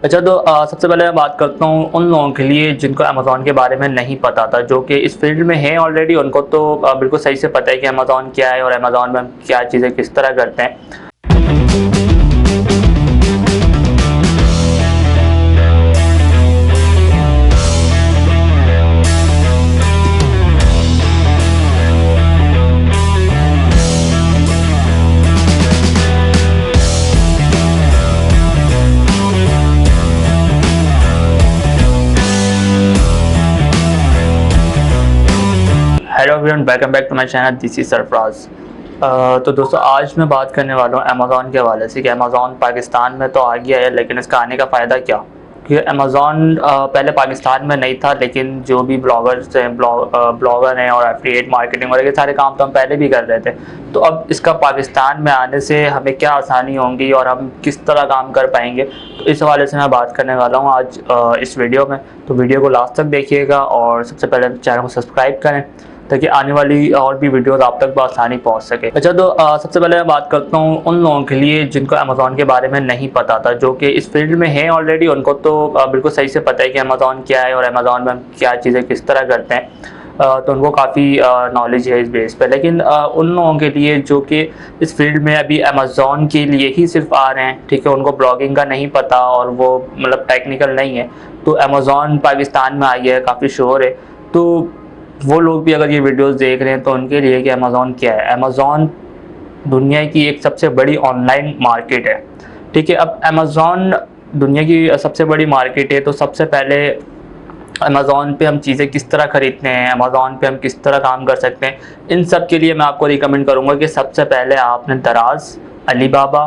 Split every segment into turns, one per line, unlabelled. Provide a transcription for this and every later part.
अच्छा तो सबसे पहले मैं बात करता हूँ उन लोगों के लिए जिनको अमेज़न के बारे में नहीं पता था, जो कि इस फील्ड में हैं ऑलरेडी। उनको तो बिल्कुल सही से पता है कि अमेज़न क्या है और अमेज़न में हम क्या चीज़ें किस तरह करते हैं। Hello everyone, welcome back to my channel, this is Sarfaraz. तो दोस्तों, आज मैं बात करने वाला हूँ अमेज़न के हवाले से कि अमेज़न पाकिस्तान में तो आ गया है, लेकिन इसका आने का फ़ायदा क्या। कि अमेज़न पहले पाकिस्तान में नहीं था, लेकिन जो भी ब्लॉगर्स हैं, ब्लॉगर हैं और एफिलिएट मार्केटिंग वगैरह के सारे काम तो हम पहले भी कर रहे थे। तो अब इसका पाकिस्तान में आने से हमें क्या आसानी होंगी और हम किस तरह काम कर पाएंगे, तो इस हवाले से मैं बात करने वाला हूँ आज इस वीडियो में। तो वीडियो को लास्ट तक देखिएगा और सबसे पहले चैनल को सब्सक्राइब करें ताकि आने वाली और भी वीडियोस आप तक आसानी पहुंच सके। अच्छा तो सबसे पहले मैं बात करता हूँ उन लोगों के लिए जिनको अमेज़न के बारे में नहीं पता था, जो कि इस फील्ड में हैं ऑलरेडी। उनको तो बिल्कुल सही से पता है कि अमेज़न क्या है और अमेज़न में हम क्या चीज़ें किस तरह करते हैं। तो उनको काफ़ी नॉलेज है इस बेस पे। लेकिन उन लोगों के लिए जो कि इस फील्ड में अभी अमेज़न के लिए ही सिर्फ आ रहे हैं, ठीक है, उनको ब्लॉगिंग का नहीं पता और वो मतलब टेक्निकल नहीं है, तो अमेज़न पाकिस्तान में आई है, काफ़ी शोर है। तो वो लोग भी अगर ये वीडियोस देख रहे हैं तो उनके लिए कि अमेज़न क्या है। अमेज़न दुनिया की एक सबसे बड़ी ऑनलाइन मार्केट है, ठीक है। अब अमेज़न दुनिया की सबसे बड़ी मार्केट है, तो सबसे पहले अमेज़न पे हम चीज़ें किस तरह ख़रीदते हैं, अमेज़न पे हम किस तरह काम कर सकते हैं, इन सब के लिए मैं आपको रिकमेंड करूँगा कि सबसे पहले आपने दराज, अलीबाबा,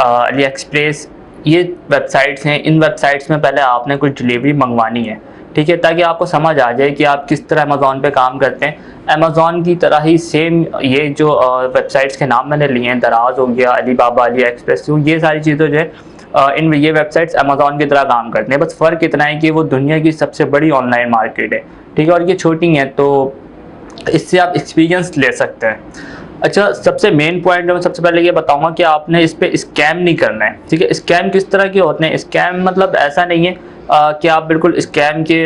अली एक्सप्रेस, ये वेबसाइट्स हैं। इन वेबसाइट्स में पहले आपने कुछ डिलीवरी मंगवानी है, ठीक है, ताकि आपको समझ आ जाए कि आप किस तरह अमेज़न पे काम करते हैं। अमेज़न की तरह ही सेम ये जो वेबसाइट्स के नाम मैंने लिए हैं, दराज हो गया, अलीबाबा, अली एक्सप्रेस, तो ये सारी चीज़ें जो है इन ये वेबसाइट्स अमेज़न की तरह काम करते हैं। बस फ़र्क इतना है कि वो दुनिया की सबसे बड़ी ऑनलाइन मार्केट है, ठीक है, और ये छोटी है, तो इससे आप एक्सपीरियंस ले सकते हैं। अच्छा, सबसे मेन पॉइंट मैं सबसे पहले ये बताऊंगा कि आपने इस पे स्कैम नहीं करना है, ठीक है। स्कैम किस तरह के होते हैं? स्कैम मतलब ऐसा नहीं है कि आप बिल्कुल स्कैम के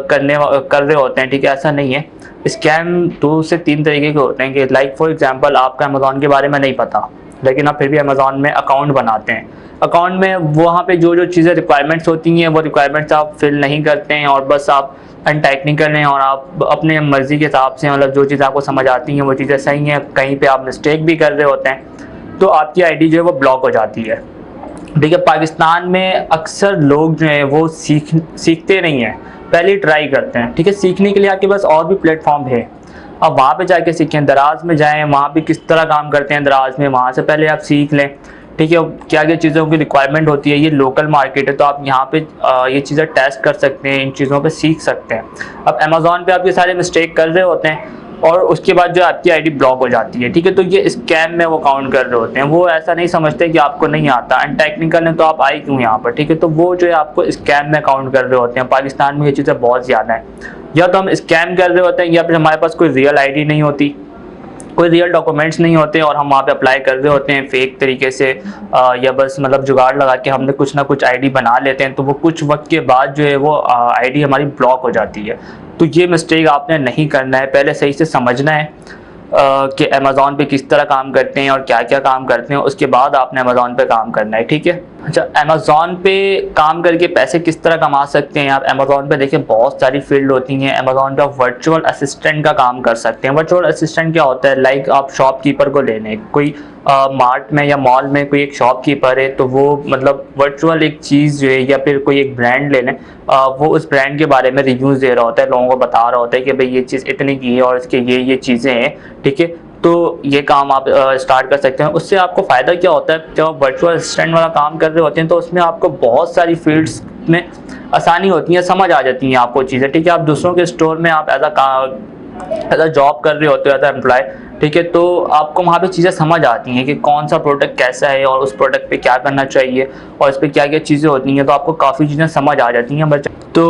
कर रहे होते हैं, ठीक है, ऐसा नहीं है। स्कैम 2 से 3 तरीके के होते हैं कि लाइक फॉर एग्जांपल आपका अमेज़न के बारे में नहीं पता, लेकिन आप फिर भी अमेज़न में अकाउंट बनाते हैं। अकाउंट में वहाँ पे जो जो चीज़ें रिक्वायरमेंट्स होती हैं, वो रिक्वायरमेंट्स आप फिल नहीं करते हैं और बस आप अनटेक्निकल हैं और आप अपने मर्ज़ी के हिसाब से, मतलब जो चीज़ आपको समझ आती हैं वो चीज़ें सही हैं, कहीं पे आप मिस्टेक भी कर रहे होते हैं, तो आपकी आईडी जो है वो ब्लॉक हो जाती है, ठीक है। पाकिस्तान में अक्सर लोग जो हैं वो सीखते नहीं हैं, पहले ट्राई करते हैं, ठीक है। सीखने के लिए आपके पास और भी प्लेटफॉर्म है, आप वहाँ पे जाके सीखें। दराज में जाएं, वहाँ पे किस तरह काम करते हैं दराज में, वहाँ से पहले आप सीख लें, ठीक है। क्या क्या चीज़ों की रिक्वायरमेंट होती है, ये लोकल मार्केट है, तो आप यहाँ पे ये चीज़ें टेस्ट कर सकते हैं, इन चीज़ों पे सीख सकते हैं। अब अमेज़न पे आप ये सारे मिस्टेक कर रहे होते हैं और उसके बाद जो आपकी आईडी ब्लॉक हो जाती है, ठीक है, तो ये स्कैम में वो काउंट कर रहे होते हैं। वो ऐसा नहीं समझते कि आपको नहीं आता, अनटेक्निकल है तो आप आए क्यों यहाँ पर, ठीक है। तो वो जो है आपको स्कैम में काउंट कर रहे होते हैं। पाकिस्तान में ये चीज़ें बहुत ज़्यादा हैं, या तो हम स्कैम कर रहे होते हैं या फिर हमारे पास कोई रियल आईडी नहीं होती, कोई रियल डॉक्यूमेंट्स नहीं होते और हम वहाँ पे अप्लाई कर रहे होते हैं फेक तरीके से, या बस मतलब जुगाड़ लगा के हमने कुछ ना कुछ आईडी बना लेते हैं, तो वो कुछ वक्त के बाद जो है वो आईडी हमारी ब्लॉक हो जाती है। तो ये मिस्टेक आपने नहीं करना है, पहले सही से समझना है कि अमेज़न पे किस तरह काम करते हैं और क्या क्या काम करते हैं, उसके बाद आपने अमेज़न पे काम करना है, ठीक है। अच्छा, अमेज़न पे काम करके पैसे किस तरह कमा सकते हैं आप? अमेज़न पे देखिए बहुत सारी फील्ड होती हैं। अमेज़न पे आप वर्चुअल असिस्टेंट का काम कर सकते हैं। वर्चुअल असिस्टेंट क्या होता है? लाइक आप शॉपकीपर को ले लें, कोई मार्ट में या मॉल में कोई एक शॉपकीपर है, तो वो मतलब वर्चुअल एक चीज़ जो है या फिर कोई एक ब्रांड ले लें, वो उस ब्रांड के बारे में रिव्यूज़ दे रहा होता है, लोगों को बता रहा होता है कि भाई ये चीज़ इतनी की है और इसके ये चीज़ें हैं, ठीक है। तो ये काम आप स्टार्ट कर सकते हैं। उससे आपको फ़ायदा क्या होता है? जब आप वर्चुअल असिस्टेंट वाला काम कर रहे होते हैं तो उसमें आपको बहुत सारी फील्ड्स में आसानी होती है, समझ आ जाती हैं आपको चीज़ें, ठीक है। आप दूसरों के स्टोर में आप एज अ जॉब कर रहे होते हो, एज अ एम्प्लॉय, ठीक है, तो आपको वहाँ पे चीज़ें समझ आती हैं कि कौन सा प्रोडक्ट कैसा है और उस प्रोडक्ट पे क्या करना चाहिए और इस पर क्या क्या चीज़ें होती हैं, तो आपको काफ़ी चीज़ें समझ आ जाती हैं। तो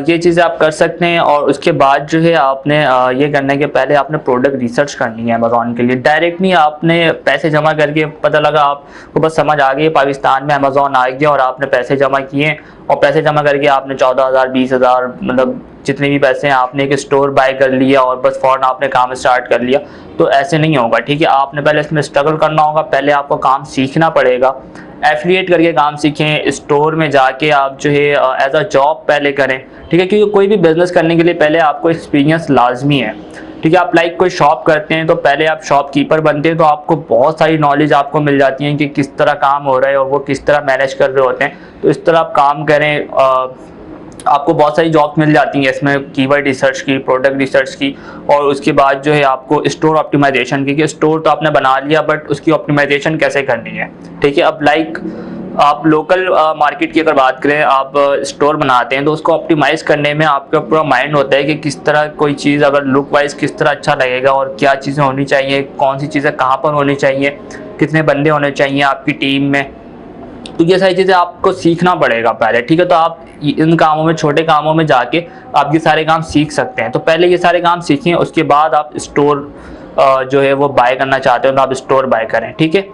ये चीज़ें आप कर सकते हैं। और उसके बाद जो है आपने ये करना है कि पहले आपने प्रोडक्ट रिसर्च करनी है अमेज़ॉन के लिए। डायरेक्ट नहीं आपने पैसे जमा करके, पता लगा आपको बस समझ आ गई पाकिस्तान में अमेज़ॉन आ गया और आपने पैसे जमा किए और पैसे जमा करके आपने 14,000 20,000 मतलब जितने भी पैसे हैं आपने एक स्टोर बाय कर लिया और बस फ़ौरन आपने काम स्टार्ट कर लिया, तो ऐसे नहीं होगा। ठीक है, आपने पहले इसमें स्ट्रगल करना होगा, पहले आपको काम सीखना पड़ेगा। एफिलिएट करके काम सीखें, स्टोर में जाके आप जो है एज अ जॉब पहले करें। ठीक है, क्योंकि कोई भी बिजनेस करने के लिए पहले आपको एक्सपीरियंस लाजमी है। ठीक है, आप लाइक कोई शॉप करते हैं तो पहले आप शॉपकीपर बनते हैं तो आपको बहुत सारी नॉलेज आपको मिल जाती है कि किस तरह काम हो रहा है और वो किस तरह मैनेज कर रहे होते हैं। तो इस तरह आप काम करें, आपको बहुत सारी जॉब्स मिल जाती हैं इसमें, कीवर्ड रिसर्च की, प्रोडक्ट रिसर्च की, और उसके बाद जो है आपको स्टोर ऑप्टिमाइजेशन की, कि स्टोर तो आपने बना लिया बट उसकी ऑप्टिमाइजेशन कैसे करनी है। ठीक है, अब लाइक आप लोकल मार्केट की अगर बात करें, आप स्टोर बनाते हैं तो उसको ऑप्टिमाइज करने में आपका पूरा माइंड होता है कि किस तरह कोई चीज़ अगर लुक वाइज किस तरह अच्छा लगेगा और क्या चीज़ें होनी चाहिए, कौन सी चीज़ें कहाँ पर होनी चाहिए, कितने बंदे होने चाहिए आपकी टीम में। तो ये सारी चीज़ें आपको सीखना पड़ेगा पहले। ठीक है, तो आप इन कामों में, छोटे कामों में जाके आप ये सारे काम सीख सकते हैं। तो पहले ये सारे काम सीखें, उसके बाद आप स्टोर जो है वो बाय करना चाहते हो तो आप स्टोर बाय करें। ठीक है,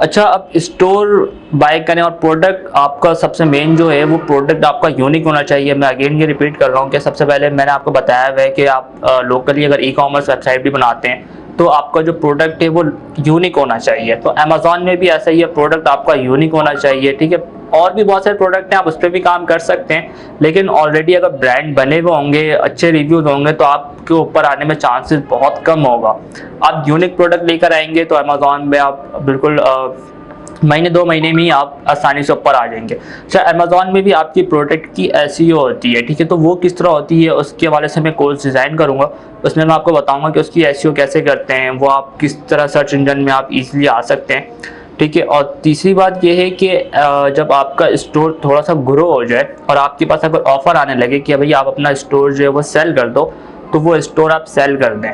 अच्छा, अब स्टोर बाय करें और प्रोडक्ट आपका सबसे मेन जो है वो प्रोडक्ट आपका यूनिक होना चाहिए। मैं अगेन ये रिपीट कर रहा हूँ कि सबसे पहले मैंने आपको बताया हुआ है कि आप लोकली अगर ई कॉमर्स वेबसाइट भी बनाते हैं तो आपका जो प्रोडक्ट है वो यूनिक होना चाहिए। तो अमेज़ॉन में भी ऐसा ही है, प्रोडक्ट आपका यूनिक होना चाहिए। ठीक है, और भी बहुत सारे प्रोडक्ट हैं, आप उस पर भी काम कर सकते हैं, लेकिन ऑलरेडी अगर ब्रांड बने हुए होंगे, अच्छे रिव्यूज होंगे तो आपके ऊपर आने में चांसेस बहुत कम होगा। आप यूनिक प्रोडक्ट लेकर आएंगे तो अमेज़ॉन में आप बिल्कुल महीने 2 महीने में ही आप आसानी से ऊपर आ जाएंगे। अच्छा, अमेज़ॉन में भी आपकी प्रोडक्ट की एसईओ होती है। ठीक है, तो वो किस तरह होती है उसके हवाले से मैं कोर्स डिज़ाइन करूँगा, उसमें मैं आपको बताऊँगा कि उसकी एसईओ कैसे करते हैं, वो आप किस तरह सर्च इंजन में आप इजीली आ सकते हैं। ठीक है, और तीसरी बात ये है कि जब आपका स्टोर थोड़ा सा ग्रो हो जाए और आपके पास अगर ऑफर आने लगे कि भाई आप अपना स्टोर जो है वो सेल कर दो, तो वो स्टोर आप सेल कर दें।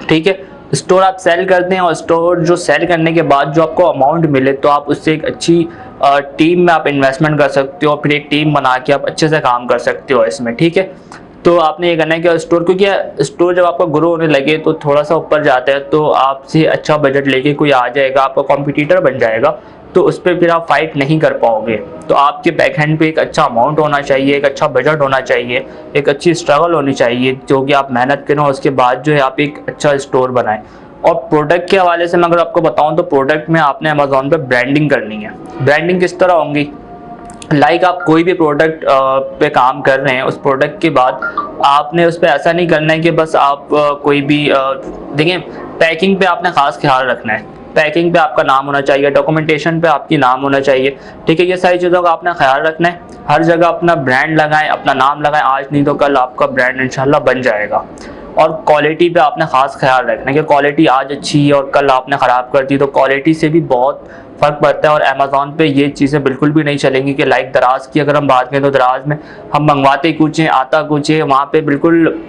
ठीक है, स्टोर आप सेल कर दें और स्टोर जो सेल करने के बाद जो आपको अमाउंट मिले तो आप उससे एक अच्छी टीम में आप इन्वेस्टमेंट कर सकते हो, फिर एक टीम बना के आप अच्छे से काम कर सकते हो इसमें। ठीक है, तो आपने ये करना है कि स्टोर, क्योंकि स्टोर जब आपका ग्रो होने लगे तो थोड़ा सा ऊपर जाता है तो आपसे अच्छा बजट लेके कोई आ जाएगा, आपका कॉम्पिटिटर बन जाएगा, तो उस पर फिर आप फाइट नहीं कर पाओगे। तो आपके बैक हैंड पे एक अच्छा अमाउंट होना चाहिए, एक अच्छा बजट होना चाहिए, एक अच्छी स्ट्रगल होनी चाहिए जो कि आप मेहनत करें और उसके बाद जो है आप एक अच्छा स्टोर बनाएं। और प्रोडक्ट के हवाले से मैं अगर आपको बताऊं तो प्रोडक्ट में आपने अमेज़ॉन पे ब्रांडिंग करनी है। ब्रांडिंग किस तरह होंगी, लाइक आप कोई भी प्रोडक्ट पे काम कर रहे हैं, उस प्रोडक्ट के बाद आपने उस पर ऐसा नहीं करना है कि बस आप कोई भी देखिए, पैकिंग पे आपने खास ख्याल रखना है। पैकिंग पे आपका नाम होना चाहिए, डॉक्यूमेंटेशन पे आपकी नाम होना चाहिए। ठीक है, ये सारी चीज़ों का आपने ख्याल रखना है। हर जगह अपना ब्रांड लगाएं, अपना नाम लगाएं, आज नहीं तो कल आपका ब्रांड इंशाल्लाह बन जाएगा। और क्वालिटी पे आपने खास ख्याल रखना है कि क्वालिटी आज अच्छी है और कल आपने ख़राब कर दी, तो क्वालिटी से भी बहुत फ़र्क पड़ता है। और अमेज़ॉन पे ये चीज़ें बिल्कुल भी नहीं चलेंगी कि लाइक दराज की अगर हम बात करें तो दराज में हम मंगवाते कुछ हैं, आता कुछ है, वहाँ पे बिल्कुल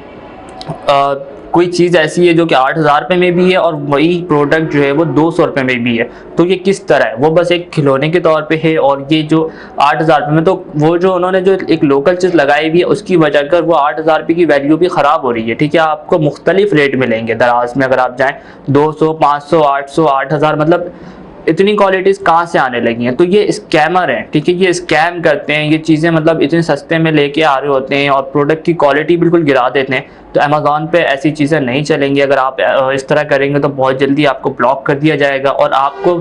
कोई चीज़ ऐसी है जो कि 8,000 रुपये में भी है और वही प्रोडक्ट जो है वो 200 रुपये में भी है। तो ये किस तरह है, वो बस एक खिलौने के तौर पे है, और ये जो 8,000 रुपये में, तो वो जो उन्होंने जो एक लोकल चीज़ लगाई हुई है उसकी वजह कर वो 8,000 रुपये की वैल्यू भी ख़राब हो रही है। ठीक है, आपको मुख्तलिफ रेट मिलेंगे दराज में, अगर आप जाएँ 200, 500, 800, 8,000, मतलब इतनी क्वालिटीज़ कहाँ से आने लगी हैं। तो ये स्कैमर हैं। ठीक है, ये स्कैम करते हैं, ये चीज़ें मतलब इतने सस्ते में लेके आ रहे होते हैं और प्रोडक्ट की क्वालिटी बिल्कुल गिरा देते हैं। तो अमेज़ॉन पे ऐसी चीज़ें नहीं चलेंगी। अगर आप इस तरह करेंगे तो बहुत जल्दी आपको ब्लॉक कर दिया जाएगा, और आपको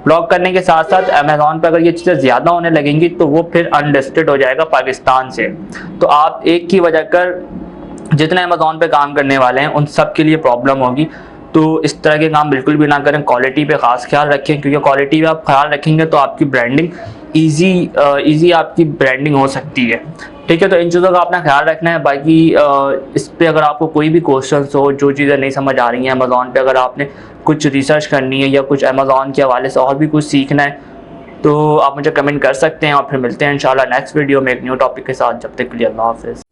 ब्लॉक करने के साथ साथ अमेज़ॉन पे अगर ये चीज़ें ज़्यादा होने लगेंगी तो वो फिर अनलिस्टेड हो जाएगा पाकिस्तान से। तो आप एक की वजह कर जितने अमेज़ॉन पे काम करने वाले हैं उन सब के लिए प्रॉब्लम होगी। तो इस तरह के काम बिल्कुल भी ना करें, क्वालिटी पे ख़ास ख्याल रखें, क्योंकि क्वालिटी पे आप ख्याल रखेंगे तो आपकी ब्रांडिंग ईजी आपकी ब्रांडिंग हो सकती है। ठीक है, तो इन चीज़ों का अपना ख्याल रखना है। बाकी इस पर अगर आपको कोई भी क्वेश्चंस हो, जो चीज़ें नहीं समझ आ रही हैं अमेज़ॉन पे, अगर आपने कुछ रिसर्च करनी है या कुछ अमेज़ॉन के हवाले से और भी कुछ सीखना है, तो आप मुझे कमेंट कर सकते हैं और फिर मिलते हैं इंशाल्लाह नेक्स्ट वीडियो में एक न्यू टॉपिक के साथ। जब तक के लिए अल्लाह हाफ़िज़।